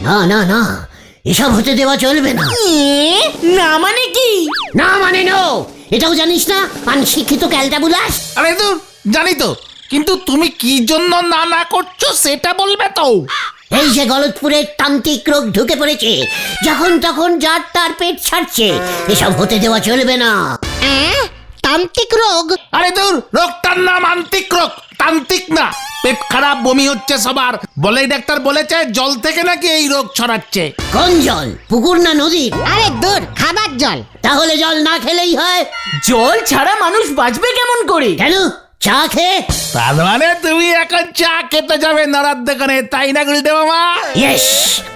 না না না, এসব হতে দেওয়া চলবে না। না মানে কি? না মানে নো, এটাও জানিস না অনশিক্ষিত ক্যালটাবুলাস। আরে দূর, জানি তো, কিন্তু তুমি কি জন্য না না করছো সেটা বলবে তো। এই যে গলতপুরের তান্ত্রিক রোগ ঢুকে পড়েছে, যখন তখন যার তার পেট ছাড়ছে, এসব হতে দেওয়া চলবে না। তান্ত্রিক রোগ? আরে দূর, রোগটার নাম আন্তিক রোগ, তান্ত্রিক না। পেট খারাপ, বমি হচ্ছে সবার, বলেই ডাক্তার বলেছে জল থেকে নাকি এই রোগ ছড়াচ্ছে। কোন জল, পুকুর না নদীর? আরে দূর, খাবার জল। তাহলে জল না খেলেই হয়। জল ছাড়া মানুষ বাঁচবে কেমন করে? কেন, চা খেয়ে? তার মানে তুমি এখন চা খেতে যাবে নড়ার দোকানে, তাই না গুলটে মামা? ইয়েস,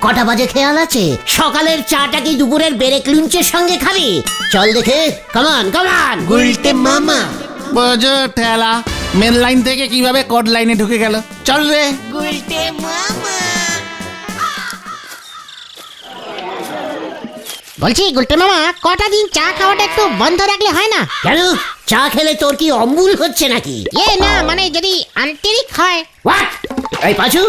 কটা বাজে খেয়াল আছে? সকালের চাটা কি দুপুরের ব্রেক লুঞ্চের সঙ্গে খাবি? চল দেখে, কামান কামান। গুলটে মামা। বোঝো ঠেলা, মেন লাইন থেকে কিভাবে কোড লাইনে ঢুকে গেল। চল রে। গুলটে মামা। বলছি গুলটে মামা, কটা দিন চা খাওয়াটা একটু বন্ধ রাখলে হয় না? কেন, চা খেলে তোর কি অম্বুল হচ্ছে নাকি? না, মানে যদি আন্তরিক হয়। হোয়াট? এই পাঁচু,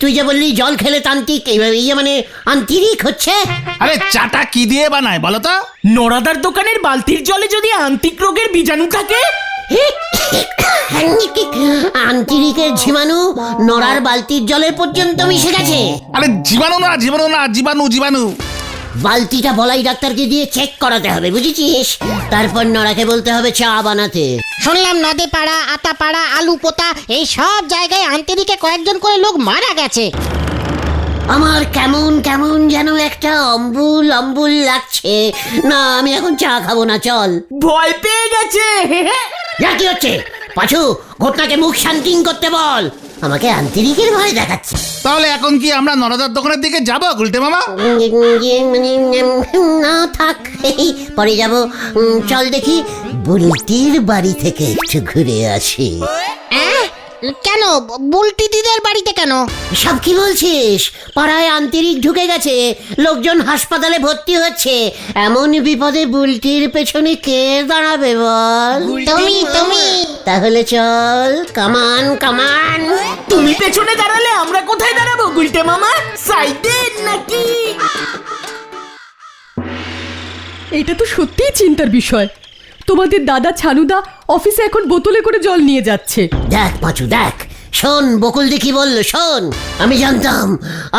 তুই যে বললি জল খেলে তান্ত্রিক, ইয়ে মানে আন্তরিক হচ্ছে। আরে চাটা কি দিয়ে বানায় বলো তো? নড়াদার দোকানের বালতির জলে যদি আন্তিক রোগের বীজাণু থাকে? আন্তরিকের জীবাণু নড়ার বালতির জলের পর্যন্ত মিশে গেছে। আরে জীবাণু না, জীবাণু না, জীবাণু জীবাণু। বালতিটা বলাই ডাক্তারকে দিয়ে চেক করাতে হবে, বুঝেছিস? তারপর নড়াকে বলতে হবে চা বানাতে। শুনলাম নদে পাড়া, আতা পাড়া, আলু পোতা, এই সব জায়গায় আন্তরিকে কয়েকজন করে লোক মারা গেছে। আমার কেমন কেমন যেন একটা অম্বুল অম্বুল লাগছে। না, আমি এখন চা খাবো না, চল। ভয় পেয়ে গেছে। কি হচ্ছে? পাঁচু, ঘটনাকে মুখ শান্তি করতে বল। আমাকে আন্তরিকের ভয় দেখাচ্ছে। তাহলে এখন কি আমরা নরদার দোকানের দিকে যাবো গুলটে মামা? না থাক, এই পরে যাব। চল দেখি বুলটির বাড়ি থেকে একটু ঘুরে আসি। কেন বুলটি দিদের বাড়িতে কেন? সব কি বলছিস? পাড়ায় আন্তরিক ঢুকে গেছে, লোকজন হাসপাতালে ভর্তি হচ্ছে। এমন বিপদে বুলটির পেছনে কে দাঁড়াবে বল? তুমি। তাহলে চল, কামান কামান। তুমি পেছনে দাঁড়ালে আমরা কোথায় দাঁড়াবো গুলটে মামা? সাইডে নাকি? এটা তো সত্যিই চিন্তার বিষয়। তোমাদের দাদা ছানুদা অফিসে এখন বোতলে করে জল নিয়ে যাচ্ছে। দেখ পাঁচু, দেখ, শোন বকুল দি কি বললো, শোন। আমি জানতাম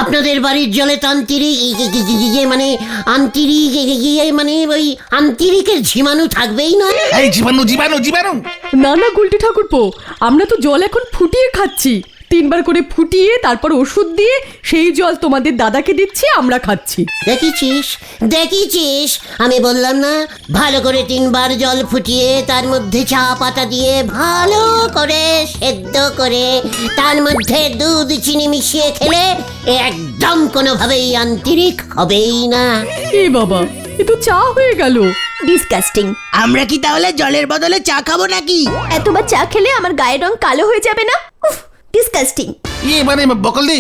আপনাদের বাড়ির জলে তান্ত্রিক মানে আন্তরিক মানে ওই আন্তরিকের জীবাণু থাকবেই না। এই জীবাণু জীবাণু জীবাণু। না না গুলটি ঠাকুরপো, আমরা তো জল এখন ফুটিয়ে খাচ্ছি। 3 বার করে ফুটিয়ে তারপর ওষুধ দিয়ে সেই জল তোমাদের দাদাকে দিচ্ছি, আমরা খাচ্ছি। দেখেছিস দেখেছিস, আমি বললাম না, ভালো করে 3 বার জল ফুটিয়ে তার মধ্যে চা পাতা দিয়ে ভালো করে সেদ্ধ করে তার মধ্যে দুধ চিনি মিশিয়ে খেলে একদম কোনোভাবেই আন্তরিক হবেই না। এ বাবা, এ তো চা হয়ে গেল। ডিসকাস্টিং। আমরা কি তাহলে জলের বদলে চা খাবো নাকি? এতবার চা খেলে আমার গায়ের রং কালো হয়ে যাবে না? উফ, ডিসকাস্টিং। মানে বকলদি,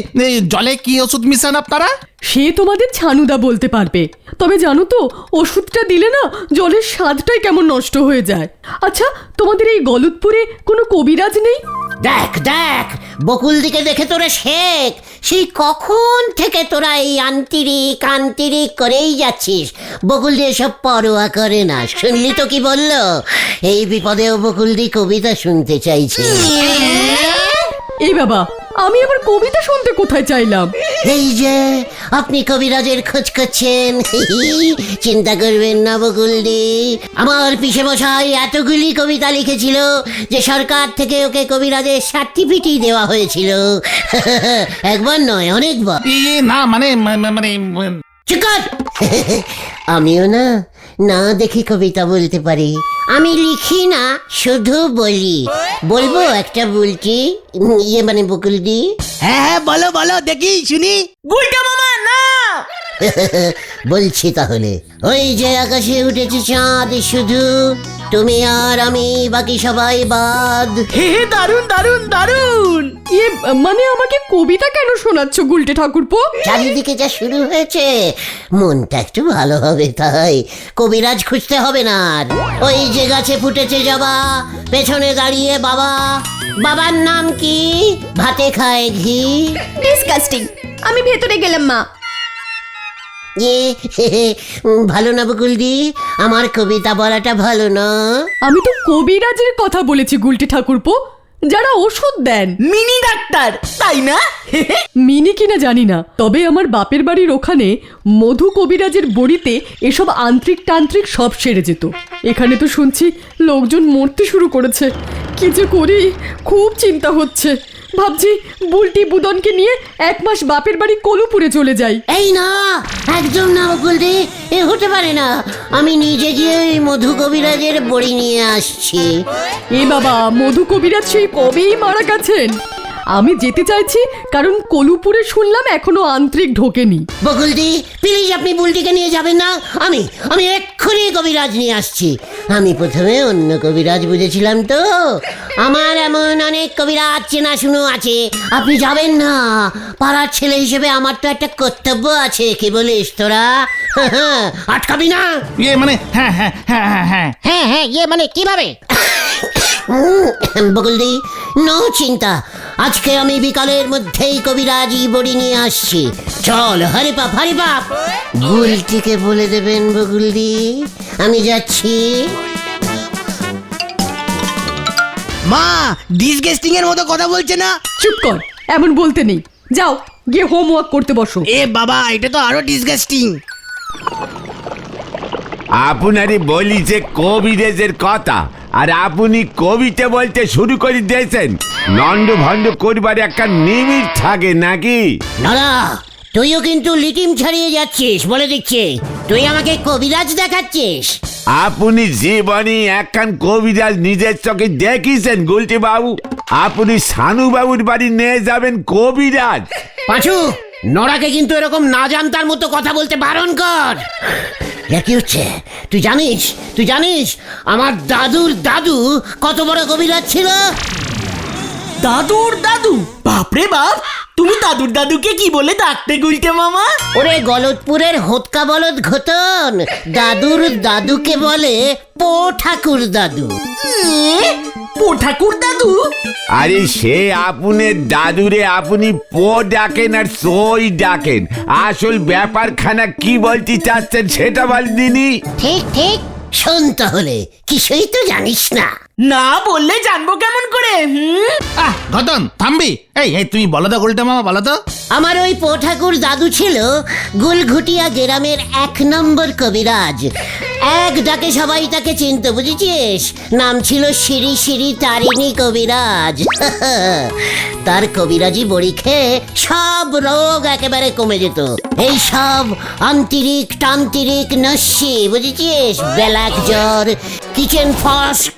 জলে কি ওষুধ মিশান আপনারা? সে তোমাদের ছানুদা বলতে পারবে। তবে জানো তো, ওষুধটা দিলে না জলের স্বাদটাই কেমন নষ্ট হয়ে যায়। আচ্ছা, তোমাদের এই গলতপুরে কোনো কবিরাজ নেই? দেখ দেখ, বকুল দিকে দেখে তোরা শেখ। সেই কখন থেকে তোরা এই আন্তরিক আন্তরিক করেই যাচ্ছিস। বকুল দিয়ে সব পরোয়া করে না। শুনলি তো কি বললো? এই বিপদেও বকুল দি কবিতা শুনতে চাইছে। এই বাবা, আমি আবার কবিতা শুনতে কোথায় চাইলাম? এই যে আপনি কবিরাজের খোঁজ করছেন, চিন্তা করবেন না বকুলদি। আমার পিসে মশাই এতগুলি কবিতা লিখেছিল যে সরকার থেকে ওকে কবিরাজের সার্টিফিকেট দেওয়া হয়েছিল। একবার নয়, অনেকবার। না মানে মানে চুপ কর। আমিও না না দেখি কবিতা বলতে পারি। আমি লিখি না, শুধু বলি। বলবো একটা বলছি, ইয়ে মানে বকুলদি। হ্যাঁ বলো বলো, দেখি শুনি। গুলটে মামা না। বলছি তাহলে। ওই যে আকাশে উঠেছে চাঁদ শুধু, তুমি আর আমি, বাকি সবাই বাদ। হে দারুন দারুন দারুন। ইয়ে মানে আমাকে কবিতা কেন শোনাচ্ছ গুলটে ঠাকুরপো? চারিদিকে যা শুরু হয়েছে মনটা একটু ভালো হবে, তাই কবিরাজ খুঁজতে হবে না আর। ওই যে গাছে ফুটেছে জবা, পেছনে দাঁড়িয়ে বাবা। বাবার নাম কি? ভাতে খায় ঘি। ডিসকাস্টিং। আমি ভেতরে গেলাম মা। ভালো না বকুলদি, আমার কবিতা বলাটা ভালো না? আমি তো কবিরাজের কথা বলেছি গুলটে ঠাকুরপো, যারা ওষুধ দেন। মিনি ডাক্তার তাই না? মিনি কিনা জানি না, তবে আমার বাপের বাড়ির ওখানে মধু কবিরাজের বড়িতে এসব আন্ত্রিক তান্ত্রিক সব সেরে যেত। এখানে তো শুনছি লোকজন মরতে শুরু করেছে। কি যে করি, খুব চিন্তা হচ্ছে। ভাবছি বুলটি বুদনকে নিয়ে 1 মাস বাপের বাড়ি কলুপুরে চলে যাই। এই না, একদম না বকুলদি, এ হতে পারে না। আমি নিজে গিয়ে ওই মধু কবিরাজের বড়ি নিয়ে আসছি। এ বাবা, মধু কবিরাজ সেই কবেই মারা গেছেন। আমি যেতে চাইছি কারণ কলুপুরে শুনলাম এখনো আন্ত্রিক ঢোকেনি। বকুলদি প্লিজ, আপনি বুলটিকে নিয়ে যাবেন না। আমি এক্ষুনি কবিরাজ নিয়ে আসছি। আমি প্রথমে অন্য কবিরাজ বুঝেছিলাম তো। আমার এমন অনেক কবিরাজ চেনা শুনো আছে, আপনি যাবেন না। পাড়ার ছেলে হিসেবে আমার তো একটা কর্তব্য আছে, কি বলিস তোরা? আটকাবি না? ইয়ে মানে হ্যাঁ হ্যাঁ হ্যাঁ হ্যাঁ হ্যাঁ হ্যাঁ হ্যাঁ, ইয়ে মানে কিভাবে? বকুলদি নো চিন্তা, আজকে আমি বিকালের মধ্যেই কবিরাজি বড়ি নিয়ে আসছি। চল হরে বাপ, হরে বাপ। বুলটিকে বলে দেবেন বকুলদি, আমি যাচ্ছি। মা ডিসগেস্টিং এর মতো কথা বলছে না? চুপ কর, এমন বলতে নেই। যাও গিয়ে হোমওয়ার্ক করতে বসো। এ বাবা, এটা তো আরো ডিসগেস্টিং। আপনারই বলি যে কবিরাজের কথা, আর আপনি কবিতা বলতে শুরু করে দিয়েছেন। লন্ড ভন্ড করবার একটা নিমিট থাকে নাকি? দাদা, তুইও কিন্তু লিটিম ছাড়িয়ে যাচ্ছিস বলে দিচ্ছি। তুই আমাকে কবিরাজ দেখাচ্ছিস? আপনি জীবনে একখান কবিরাজ নিজের চোখে দেখিছেন গুলটি বাবু? আপনি সানু বাবুর বাড়ি নিয়ে যাবেন কবিরাজ? পাঁচু, নড়াকে কিন্তু এরকম না জানতার মতো কথা বলতে বারণ কর। কি হচ্ছে? তুই জানিস আমার দাদুর দাদু কত বড় কবিরাজ ছিল? দাদুর দাদু? বাপরে বাপ, তুমি দাদুর দাদুকে কি বলে ডাকতে গুলটে মামা? ওরে গলতপুরের হোতকা বলদ ঘটন, দাদুর দাদুকে বলে পো ঠাকুর দাদু। পো ঠাকুর দাদু? আরে সে আপনার দাদুরে আপনি পো ডাকেন আর সই ডাকেন। আসল ব্যাপারখানা কি বলতে চাচ্ছেন সেটা বলদিনি। ঠিক ঠিক। শোন তাহলে, কিছুই তো জানিস না। না বললে জানবো কেমন করে? ঘটন থামবি। এই এই তুমি বলো তো গুলটা মামা, বলো তো। আমার ওই পো ঠাকুর দাদু ছিল গুলঘুটিয়া গ্রামের 1 নম্বর কবিরাজ। এক ডাকে সবাই তাকে চিনতো, বুঝেছিস? নাম ছিল শ্রী শ্রী তারিণী কবিরাজ। তার কবিরাজি বড়ি খেয়ে সব রোগ একেবারে কমে যেত। এই সব আন্তরিক তান্ত্রিক নস্যি, বুঝেছিস? ব্ল্যাক জ্বর, কিচেন ফস্ক,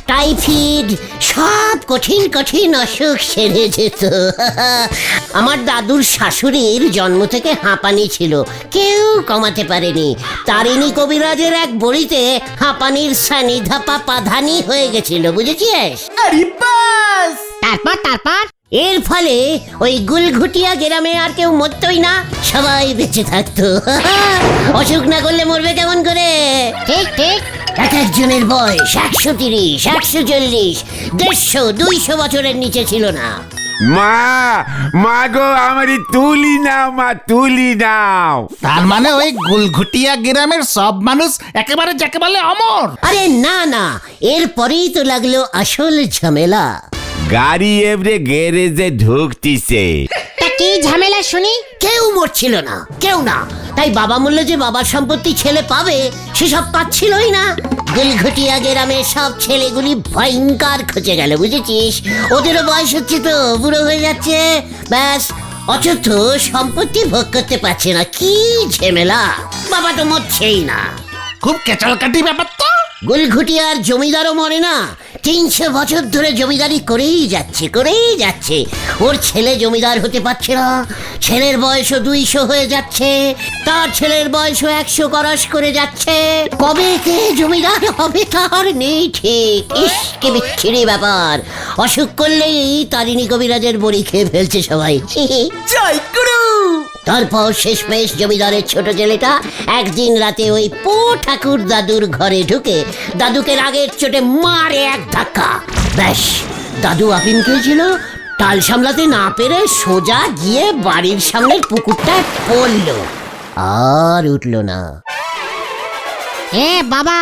টাইফয়েড, সব কঠিন কঠিন অসুখ সেরে যেত। আমার দাদুর শাশুড়ির জন্ম থেকে হাঁপানি ছিল, কেউ কমাতে পারেনি। তারিণী কবিরাজের এক বড়িতে হাঁপানির সানি ধাপা পাধানি হয়ে গেছিল, বুঝেছিস? আরে বাস! তারপর এর ফলে ওই গুলঘুটিয়া গ্রামে আর কেউ মরতই না, সবাই বেঁচে থাকতো। অসুখ না করলে মরবে কেমন করে? ঠিক ঠিক। এক একজনের বয়স 130, 140, 150, 200 বছরের নিচে ছিল না। মা গো, আমারই তুলি নাও মা, তুলি নাও। তার মানে ওই গুলঘুটিয়া গ্রামের সব মানুষ একেবারে যাকে বলে অমর? আরে না, এরপরেই তো লাগলো আসল ঝামেলা। গাড়ি এবারে গ্যারেজে ঢুকতিছে। তা কি ঝামেলা শুনি? কেউ মরছিল না, কেউ না। তাই বাবা বললো যে বাবার সম্পত্তি ছেলে পাবে, সেসব পাচ্ছিলই না। গুলঘুটিয়া গ্রামের সব ছেলেগুলি ভয়ঙ্কর খচে গেল, বুঝেছিস? ওদেরও বয়স হচ্ছে তো, বুড়ো হয়ে যাচ্ছে, ব্যাস অচথ সম্পত্তি ভোগ করতে পারছে না। কি ঝামেলা! বাবা তো মরছেই না। খুব কেচালকাটি ব্যাপার তো। গুলঘুটিয়ার জমিদারও মরে না, 300 বছর ধরে জমিদারি করেই যাচ্ছে ওর ছেলে জমিদার হতে পারছে না, ছেলের বয়সও 200 হয়ে যাচ্ছে, তার ছেলের বয়সও 100 ক্রস করে যাচ্ছে, কবে কে জমিদার হবে তার নেই ঠিক। ইস কি বিচ্ছিরি ব্যাপার, অসুখ করলেই তারিণী কবিরাজের বড়ি খেয়ে ফেলছে সবাই। জয় গুরু। তারপর শেষমেশ জমিদারের ছোট ছেলেটা একদিন রাতে ওই পো ঠাকুর দাদুর ঘরে ঢুকে দাদুকে রাগের চোটে মারে এক ধাক্কা। ব্যাস, দাদু আপিন খেয়েছিল, টাল সামলাতে না পেরে সোজা গিয়ে বাড়ির সামনের পুকুরটায় পড়লো, আর উঠলো না। এ বাবা,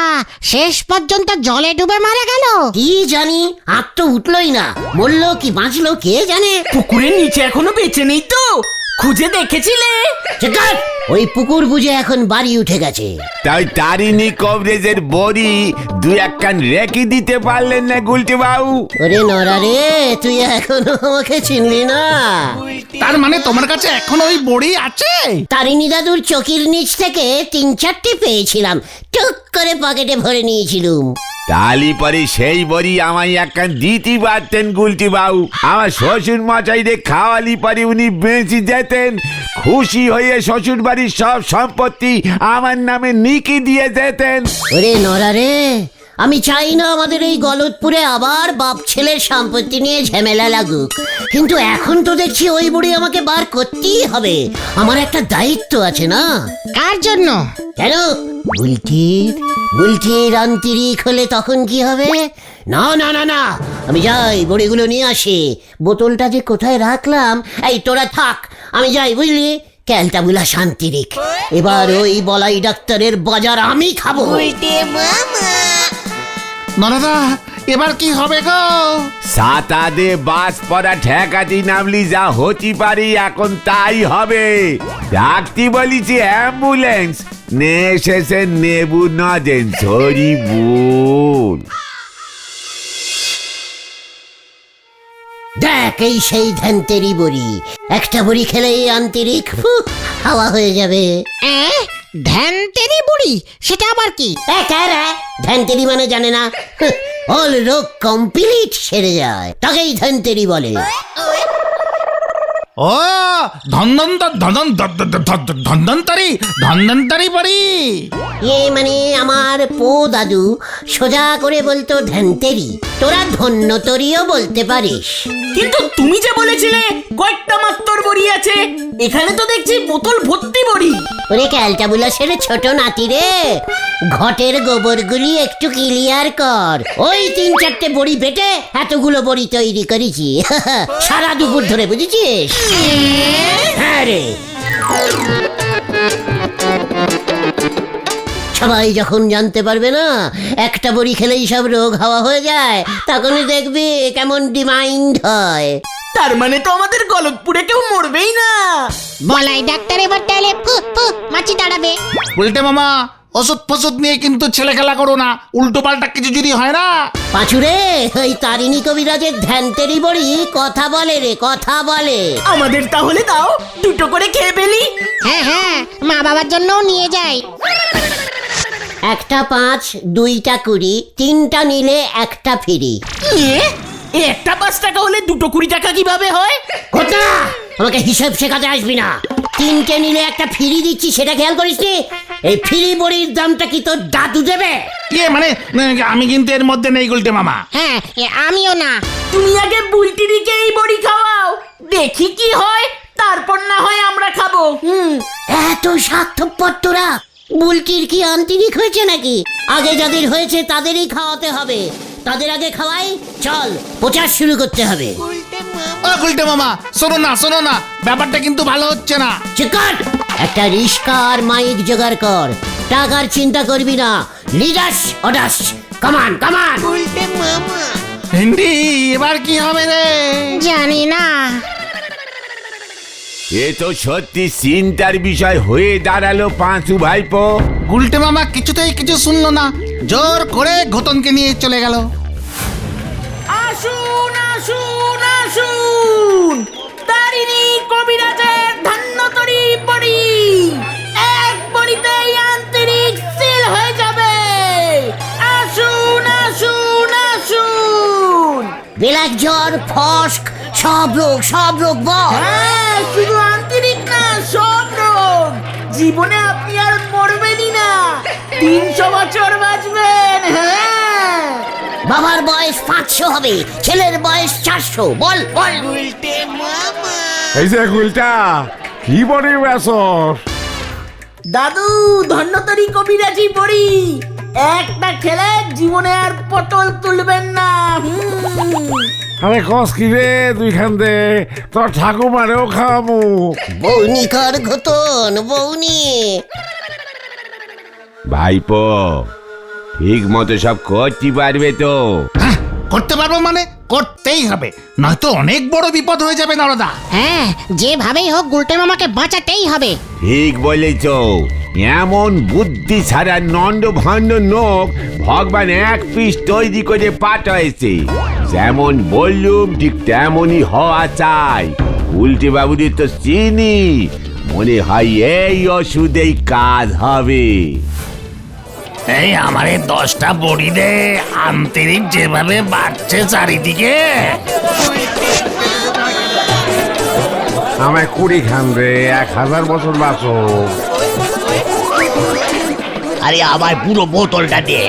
শেষ পর্যন্ত জলে ডুবে মারা গেল। কি জানি, আর তো উঠলোই না, মরলো কি বাঁচলো কে জানে। পুকুরের নিচে এখনো বেঁচে নেই তো? খুঁজে দেখেছিলে? চেকার, ওই পুকুর বুঝে এখন বাড়ি উঠে গেছে। তাই তারিণী কবিরাজের বড়ি 2-1 কান রেখে দিতে পারলেন না গুলটে বাবু? ওরে নরা রে, তুই এখনো আমাকে চিনলি না? তার মানে তোমার কাছে এখন ওই বড়ি আছে? তারিণী দাদুর চকির নিচ থেকে 3-4টে পেয়েছিলাম, টুক করে পকেটে ভরে নিয়েছিলুম। তালি পরে সেই বড়ি আমায় 1 কান দিতে পারতেন গুলটে বাবু। আমার শ্বশুর মশাইরে খাওয়ালি পরে উনি বেঁচে যেতেন, খুশি হয়ে শ্বশুর বাড়ির সব সম্পত্তি আমার নামে নিকি দিয়ে যেতেন। ওরে নরা রে, আমি চাই না আমাদের এই গলতপুরে আবার বাপ ছেলের সম্পত্তি নিয়ে ঝামেলা লাগুক, কিন্তু এখন তো দেখছি ওই বুড়ি আমাকে বার করতেই হবে, আমার একটা দায়িত্ব আছে না? কার জন্য? কেন? বুলটির আন্তরিক হলে তখন কি হবে? না না না না, আমি যাই বড়িগুলো নিয়ে আসি। বোতলটা যে কোথায় রাখলাম, এই তোরা থাক, আমি যাই বুঝলি। ক্যালটাবুলা শান্তিরিক, এবার ওই বলাই ডাক্তারের বাজার আমি খাবো। নরদা, এবার কি হবে গো? সাতাদে বাস পড়া ঠেকাতি নামলি যা হতে পারি এখন তাই হবে। ডাকতি বলিছি অ্যাম্বুলেন্স, নে শেষে নেবু না দেন সরি বুল। দেখ, এই সেই ধ্যানতেরি বড়ি, একটা বড়ি খেলেই আন্তরিক হাওয়া হয়ে যাবে। ধ্যানতেরি বুড়ি, সেটা আবার কি? ধ্যানতেরি মানে জানে না? অল রোগ কমপ্লিট সেরে যায়, তাকেই ধ্যানতেরি বলে। ও ধন্বন্তরি বড়ি। মানে আমার পো দাদু সোজা করে বলতো ধ্যানতেরি, তোরা ধন্যতরিও বলতে পারিস। কিন্তু তুমি যে বলেছিলে কয়েকটা মাত্র বড়ি আছে, এখানে তো দেখছি বোতল ভর্তি বড়ি। ওরে ক্যালটাবুলাসের ছোট নাতি রে, ঘটের গোবরগুলি একটু ক্লিয়ার কর। ওই 3-4টে বড়ি বেটে এতগুলো বড়ি তৈরি করেছি সারা দুপুর ধরে, বুঝেছিস? হ্যাঁ রে, সবাই যখন জানতে পারবে না একটা বড়ি খেলেই সব রোগ হাওয়া হয়ে যায়, তখনই দেখবি কেমন ডিমাইন্ড হয়। তার মানে তো আমাদের গলতপুরে কেউ মরবেই না। বলাই ডাক্তার এবার তাহলে মাছি দাঁড়াবে। উল্টে মামা, ওষুধ ফসুদ নিয়ে কিন্তু ছেলে খেলা করো না, উল্টো পাল্টা কিছু যদি হয় না। পাঁচুরে, ওই তারিণী কবিরাজের ধ্যানতেরি বড়ি কথা বলে রে, কথা বলে। আমাদের তাহলে দাও, 2টো করে খেয়ে ফেলি। হ্যাঁ হ্যাঁ, মা বাবার জন্যও নিয়ে যাই। 1টা 5, 2টা 20, 3টা নিলে 1টা ফ্রি। একটা 5 টাকা হলে 2টো 20 টাকা কিভাবে হয়? কোথা, আমাকে হিসাব শেখাতে আসবি না। 3টে নিলে 1টা ফ্রি দিচ্ছি, সেটা খেয়াল করিস নি? এই ফ্রি বড়ির দামটা কি তোর দাদু দেবে? মানে আমি কিন্তু এর মধ্যে নেই গুলটে মামা। হ্যাঁ, আমিও না। তুমি আগে বুলটিদিকে এই বড়ি খাওয়াও, দেখি কি হয়, তারপর না হয় আমরা খাবো। এত স্বার্থপর তোরা। বুলটির কি আন্তরিক হয়েছে নাকি? আগে যাদের হয়েছে তাদেরই খাওয়াতে হবে, তাদের আগে খাওয়াই। চল, প্রচার শুরু করতে হবে। ও গুলটে মামা, শোনো না, ব্যাপারটা কিন্তু ভালো হচ্ছে না। চিকট, একটা রিস্কা আর মাইক জোগাড় কর, টাকার চিন্তা করবি না। লিডাস অডাস, কামান কামান। হিন্দি, এবার কি হবে রে? জানি না। এ তো সত্যি চিন্তার বিষয় হয়ে দাঁড়ালো পাঁচু ভাইপো। গুলটে মামা কিছুতেই কিছু শুনলো না, জোর করে ঘটনকে নিয়ে চলে গেল। আসুন আসুন আসুন, তারিণী কবিরাজের ধন্যতরী বড়ি, এক বড়িতেই আন্তরিক সিল হয়ে যাবে। আসুন আসুন আসুন। ব্যাক জ্বর ফস্ক সব রোগ বল। হ্যাঁ, শুধু আন্তরিক না, সব রোগ। জীবনে আপনি আর মরবেনই না, 300 বছর বাঁচবেন। হ্যাঁ, বাবার বয়স 500 হবে, ছেলের বয়স 400। বল বল। এই যে গুলটা কি বড়ি বেসর দাদু ধন্যতরী কবিরাজি বড়ি একটা খেলে জীবনে আর পটল তুলবেন না। আরে কস কি রে তুই খান দে তোর ঠাকুমারেও খাওয়ামু। বৌনি কর ঘতন বৌনি। ভাইপো ঠিক মতো সব করতে পারবে তো? হ্যাঁ, করতে পারবো মানে করতেই হবে, নয়তো অনেক বড় বিপদ হয়ে যাবে নরদা। হ্যাঁ, যেভাবেই হোক গুলটে মামাকে বাঁচাতেই হবে। ঠিক বলেছ, এমন বুদ্ধি ছাড়া নন্দ ভণ্ড নোক ভগবান এক পিস তৈরি করে পাঠাইছে। যেমন বললুম ঠিক তেমনই হওয়া চাই। উল্টে বাবুদের তো চিনি, মনে হয় এই ওষুধেই কাজ হবে। এই আমারে 10টা বড়ি দে, আন্তরিক যেভাবে বাড়ছে চারিদিকে। আমায় 20 খান রে, 1000 বছর বাঁচো। আরে আমার পুরো বোতলটা দে।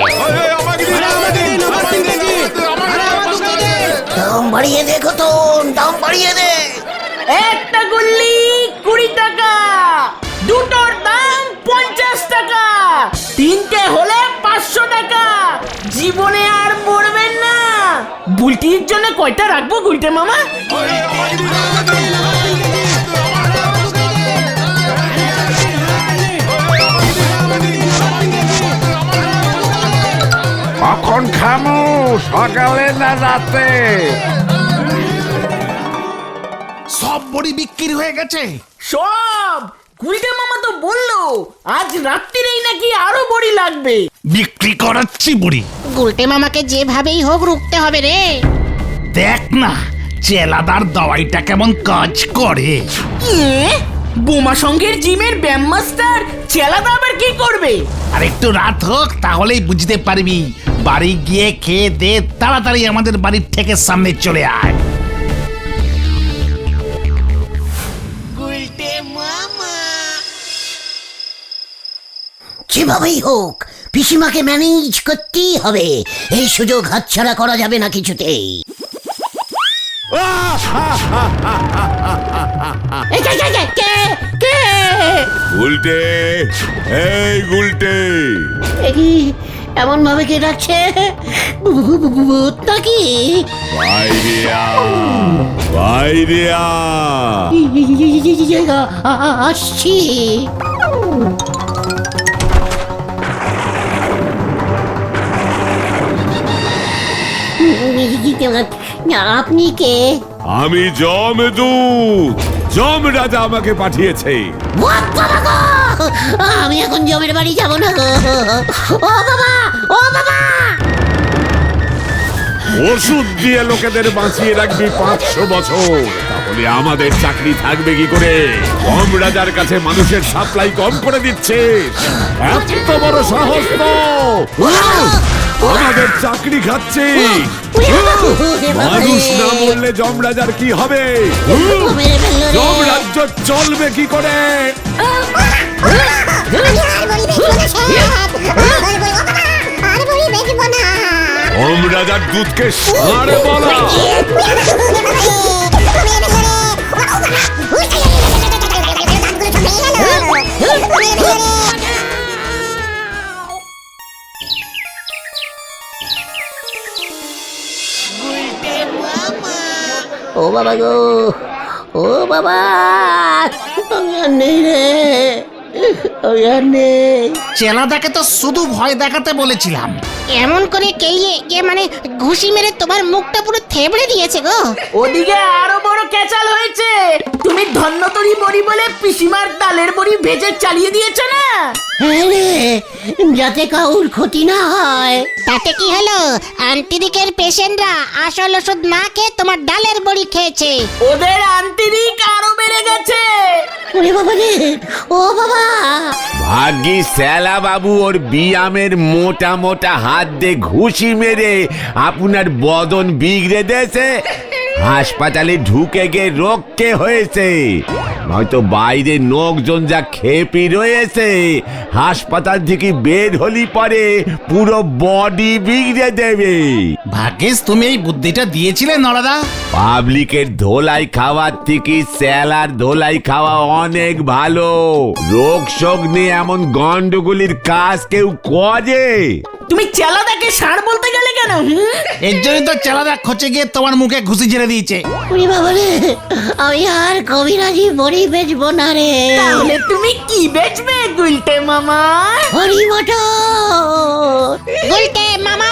দাম বাড়িয়ে দে ঘতন, দাম বাড়িয়ে দে। একটা গুল্লি 20 টাকা, দুটোর দাম 50 টাকা, 3টে হলে 500 টাকা। জীবনে আর মরবেন না। বুলটির জন্য কয়টা রাখবো গুলটে মামা? কখন খামু, সকালে না রাতে? সব বড়ি বিক্রি হয়ে গেছে। সব। গুলটে মামা তো বললো আজ রাত্রিরেই নাকি আরো বড়ি লাগবে। বিক্রি করাচ্ছি বুড়ি। গুলটে মামাকে যেভাবেই হোক রুখতে হবে রে। দেখ না চেলাদার দাওয়াইটা কেমন কাজ করে। বোমা সঙ্গের জিমের ব্যায়াম মাস্টার চেলাদা আবার কি করবে? আর একটু রাত হোক তাহলেই বুঝতে পারবি। বাড়ি গিয়ে খেয়ে দে, তাড়াতাড়ি আমাদের বাড়ির থেকে সামনে চলে আয়। যেভাবেই হোক পিসিমাকে ম্যানেজ করতেই হবে, এই সুযোগ হাতছাড়া করা যাবে না কিছুতেই। উল্টে, এই গুলটে, এমন ভাবে কে ডাকছে? ভূত নাকি? বাইরে আ, বাইরে আ। আসছি। আপনি কে? আমি জমদূত, জম রাজা আমাকে পাঠিয়েছে। আমি এখন জমের বাড়ি যাব না গো। ও বাবা, ও বাবা। ওষুধ দিয়ে লোকেদের বাঁচিয়ে রাখবি 500 বছর, তাহলে আমাদের চাকরি থাকবে কি করে? কম রাজার কাছে মানুষের সাপ্লাই কম করে দিচ্ছে, এত বড় সাহস তো! আমাদের চাকরি খাচ্ছে। মানুষ না মরলে যমরাজার কি হবে? যমরাজ্য চলবে কি করে? যমরাজার দুধকে ষাঁড় বলা। ও বাবা গো, ও বাবা, আমি আর নেই রে, আমি আর নেই। চেলাদাকে তো শুধু ভয় দেখাতে বলেছিলাম। এমন করে কেলিয়ে মানে ঘুষি মেরে তোমার মুখটা পুরো থেবড়ে দিয়েছে গো। ওদিকে আরো বড় ক্যাচাল হয়েছে। তুমি ধন্যতরী বড়ি বলে পিসিমার ডালের বড়ি ভেজে চালিয়ে দিয়েছো না? হ্যাঁ রে, যাতে কাউর ক্ষতি না হয়। তাতে কি হলো? আন্টিদিকের পেশেন্টরা আসল ওষুধ না খেয়ে তোমার ডালের বড়ি খেয়েছে। ওদের আন্তরিক আরো বেড়ে গেছে। ওরে বাবা রে, ও বাবা! ভাগ্যি শ্যালা বাবু ওর বিয়ামের মোটা মোটা হাত দিয়ে ঘুষি মেরে আপনার বদন বিগড়ে দিয়েছে। হাসপাতালে ঢুকে গিয়ে রোগকে হয়েছে, নয়তো বাইরে লোকজন যা খেপি রয়েছে, হাসপাতাল থেকে বের হলি পরে পুরো বডি বিগড়ে দেবে। ভাগ্যিস তুমি এই বুদ্ধিটা দিয়েছিলে নরাদা। পাবলিকের ধোলাই খাওয়ার থেকে স্যালার ধোলাই খাওয়া অনেক ভালো। রোগ শোক নিয়ে এমন গন্ডগোলের কাজ কেউ করে? তুমি চেলাদাকে ষাঁড় বলতে গেলে কেন? এর জন্যই তো চেলাদা খচে গিয়ে তোমার মুখে ঘুষি ঝেড়ে দিয়েছে। ওরে বাবা রে, আমি আর কবিরাজি বড়ি বেচবো না রে। তাহলে তুমি কি বেচবে গুলটে মামা? হরি মটর। গুলটে মামা